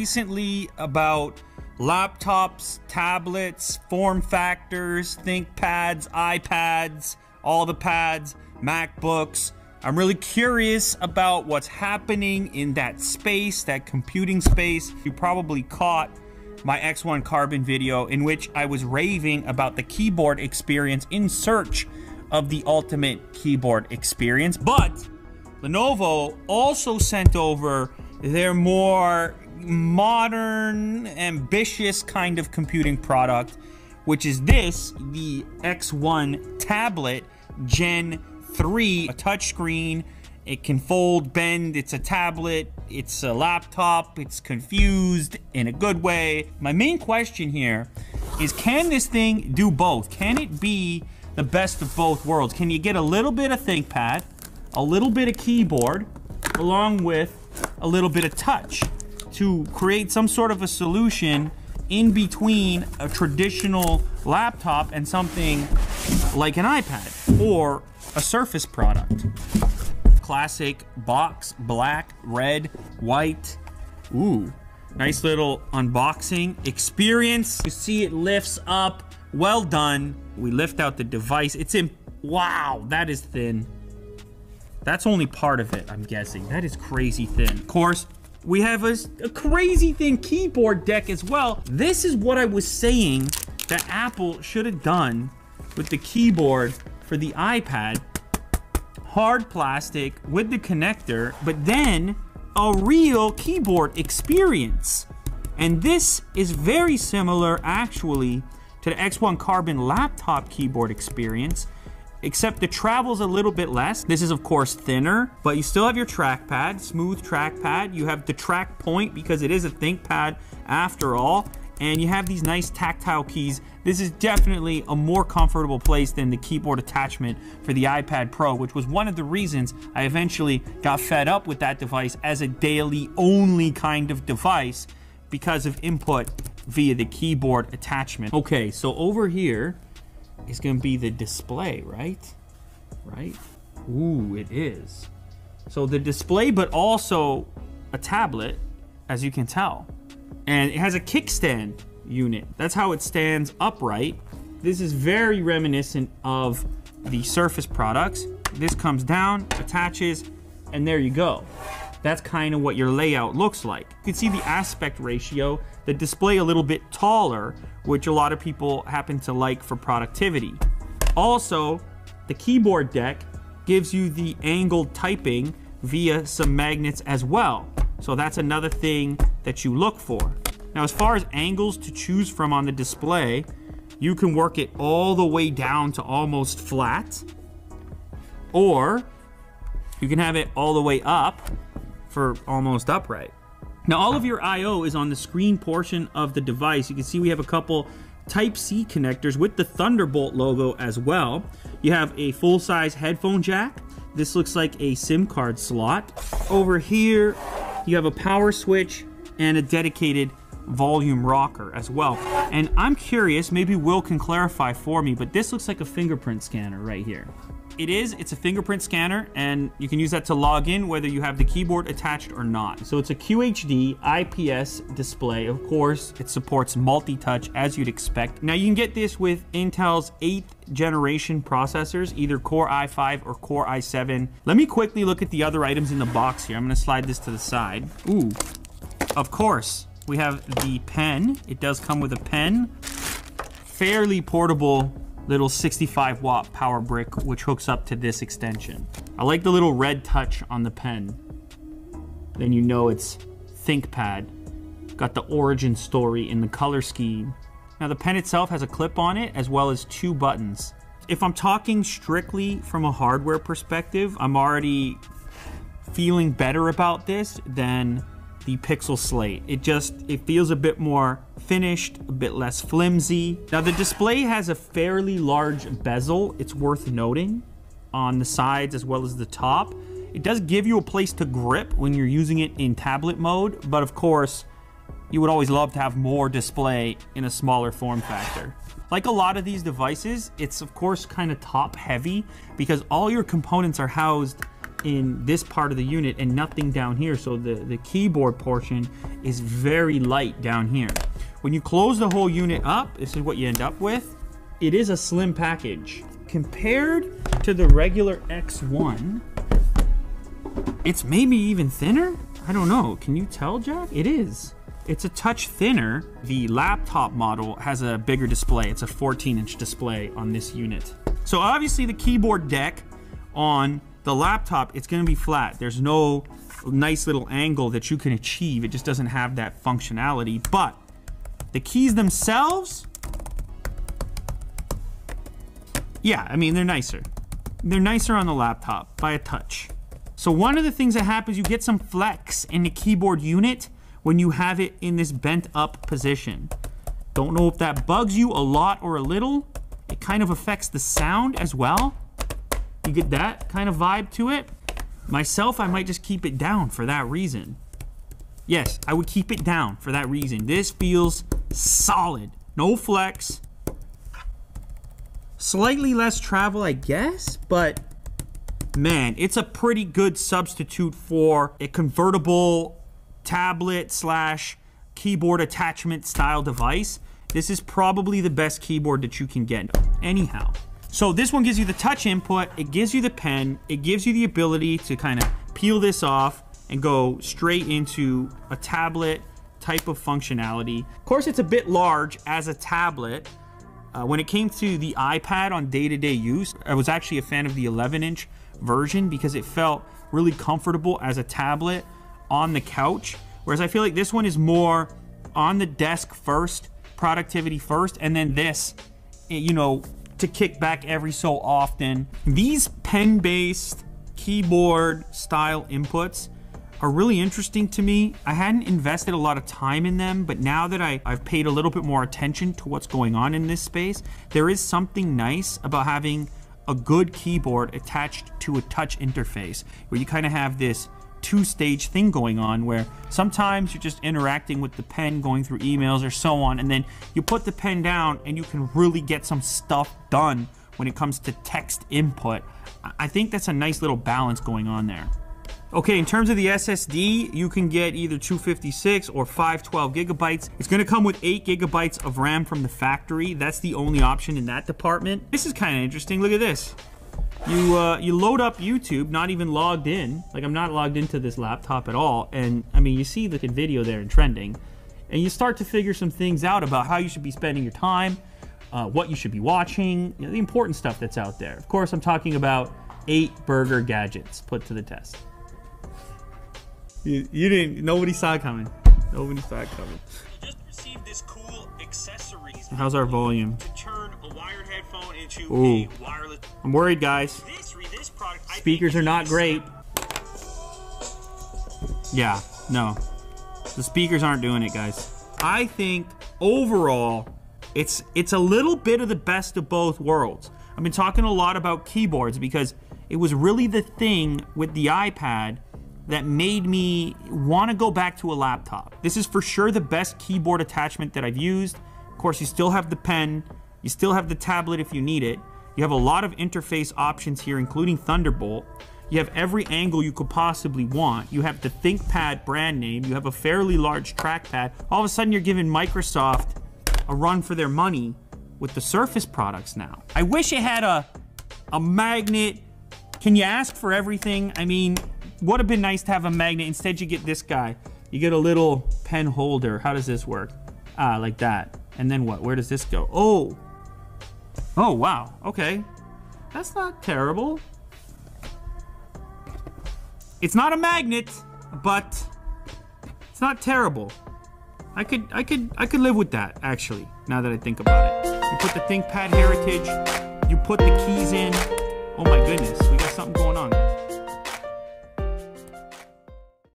recently about laptops, tablets, form factors, ThinkPads, iPads, all the pads, MacBooks. I'm really curious about what's happening in that space, that computing space. You probably caught my X1 Carbon video in which I was raving about the keyboard experience in search of the ultimate keyboard experience. But Lenovo also sent over their more modern, ambitious kind of computing product, which is this, the X1 tablet Gen 3, a touchscreen. It can fold, bend, it's a tablet, it's a laptop, it's confused in a good way. My main question here is, can this thing do both? Can it be the best of both worlds? Can you get a little bit of ThinkPad, a little bit of keyboard, along with a little bit of touch to create some sort of a solution in between a traditional laptop and something like an iPad or a Surface product? Classic box, black, red, white. Ooh, nice little unboxing experience. You see it lifts up, well done. We lift out the device. It's in, wow, that is thin. That's only part of it, I'm guessing. That is crazy thin. Of course, we have a crazy thin keyboard deck as well. This is what I was saying that Apple should have done with the keyboard for the iPad. Hard plastic with the connector, but then a real keyboard experience. And this is very similar actually to the X1 Carbon laptop keyboard experience, except the travel's a little bit less. This is of course thinner, but you still have your trackpad, smooth trackpad. You have the track point because it is a ThinkPad after all, and you have these nice tactile keys. This is definitely a more comfortable place than the keyboard attachment for the iPad Pro, which was one of the reasons I eventually got fed up with that device as a daily only kind of device because of input via the keyboard attachment. Okay, so over here is gonna be the display, right? Right? Ooh, it is. So the display, but also a tablet, as you can tell. And it has a kickstand unit. That's how it stands upright. This is very reminiscent of the Surface products. This comes down, attaches, and there you go. That's kind of what your layout looks like. You can see the aspect ratio, the display a little bit taller, which a lot of people happen to like for productivity. Also, the keyboard deck gives you the angled typing via some magnets as well. So that's another thing that you look for. Now, as far as angles to choose from on the display, you can work it all the way down to almost flat, or you can have it all the way up for almost upright. Now, all of your I/O is on the screen portion of the device. You can see we have a couple Type-C connectors with the Thunderbolt logo as well. You have a full-size headphone jack. This looks like a SIM card slot. Over here, you have a power switch and a dedicated volume rocker as well. And I'm curious, maybe Will can clarify for me, but this looks like a fingerprint scanner right here. It's a fingerprint scanner, and you can use that to log in whether you have the keyboard attached or not. So it's a QHD IPS display. Of course, it supports multi-touch as you'd expect. Now you can get this with Intel's 8th generation processors, either Core i5 or Core i7. Let me quickly look at the other items in the box here. I'm gonna slide this to the side. Ooh, of course, we have the pen. It does come with a pen. Fairly portable little 65-watt power brick, which hooks up to this extension. I like the little red touch on the pen. Then you know it's ThinkPad. Got the origin story in the color scheme. Now the pen itself has a clip on it as well as 2 buttons. If I'm talking strictly from a hardware perspective, I'm already feeling better about this than the Pixel Slate. It feels a bit more finished, a bit less flimsy. Now the display has a fairly large bezel, it's worth noting, on the sides as well as the top. It does give you a place to grip when you're using it in tablet mode, but of course, you would always love to have more display in a smaller form factor. Like a lot of these devices, it's of course kind of top heavy because all your components are housed in this part of the unit and nothing down here. So the keyboard portion is very light down here. When you close the whole unit up, this is what you end up with. It is a slim package. Compared to the regular X1, it's maybe even thinner? I don't know. Can you tell, Jack? It is. It's a touch thinner. The laptop model has a bigger display. It's a 14-inch display on this unit. So obviously the keyboard deck on the laptop, it's gonna be flat. There's no nice little angle that you can achieve. It just doesn't have that functionality. But the keys themselves, yeah, I mean, they're nicer. They're nicer on the laptop by a touch. So one of the things that happens, you get some flex in the keyboard unit when you have it in this bent up position. Don't know if that bugs you a lot or a little. It kind of affects the sound as well. You get that kind of vibe to it. Myself, I might just keep it down for that reason. Yes, I would keep it down for that reason. This feels solid. No flex. Slightly less travel, I guess, but man, it's a pretty good substitute for a convertible tablet slash keyboard attachment style device. This is probably the best keyboard that you can get. Anyhow, so this one gives you the touch input, it gives you the pen, it gives you the ability to kind of peel this off and go straight into a tablet type of functionality. Of course, it's a bit large as a tablet. When it came to the iPad on day-to-day use, I was actually a fan of the 11-inch version because it felt really comfortable as a tablet on the couch, whereas I feel like this one is more on the desk first, productivity first, and then this, you know, to kick back every so often. These pen-based keyboard style inputs are really interesting to me. I hadn't invested a lot of time in them, but now that I've paid a little bit more attention to what's going on in this space, there is something nice about having a good keyboard attached to a touch interface, where you kind of have this two-stage thing going on where sometimes you're just interacting with the pen, going through emails or so on, and then you put the pen down and you can really get some stuff done when it comes to text input. I think that's a nice little balance going on there. Okay, in terms of the SSD, you can get either 256 or 512 gigabytes. It's gonna come with 8 gigabytes of RAM from the factory. That's the only option in that department. This is kind of interesting. Look at this. You load up YouTube, not even logged in. Like, I'm not logged into this laptop at all. And I mean, you see the video there in trending, and you start to figure some things out about how you should be spending your time, what you should be watching, you know, the important stuff that's out there. Of course, I'm talking about 8 burger gadgets put to the test. You didn't, nobody saw it coming. Nobody saw it coming. You just received this cool accessories. How's our volume? To turn a wired headphone into a wireless. I'm worried, guys. This product, speakers are not great. Yeah, no. The speakers aren't doing it, guys. I think overall, it's a little bit of the best of both worlds. I've been talking a lot about keyboards because it was really the thing with the iPad that made me want to go back to a laptop. This is for sure the best keyboard attachment that I've used. Of course, you still have the pen, you still have the tablet if you need it. You have a lot of interface options here, including Thunderbolt. You have every angle you could possibly want. You have the ThinkPad brand name. You have a fairly large trackpad. All of a sudden, you're giving Microsoft a run for their money with the Surface products now. I wish it had a magnet. Can you ask for everything? I mean, would have been nice to have a magnet. Instead, you get this guy. You get a little pen holder. How does this work? Ah, like that. And then what? Where does this go? Oh. Oh, wow. Okay. That's not terrible. It's not a magnet, but it's not terrible. I could live with that, actually, now that I think about it. You put the ThinkPad Heritage, you put the keys in. Oh my goodness, we got something going on, guys.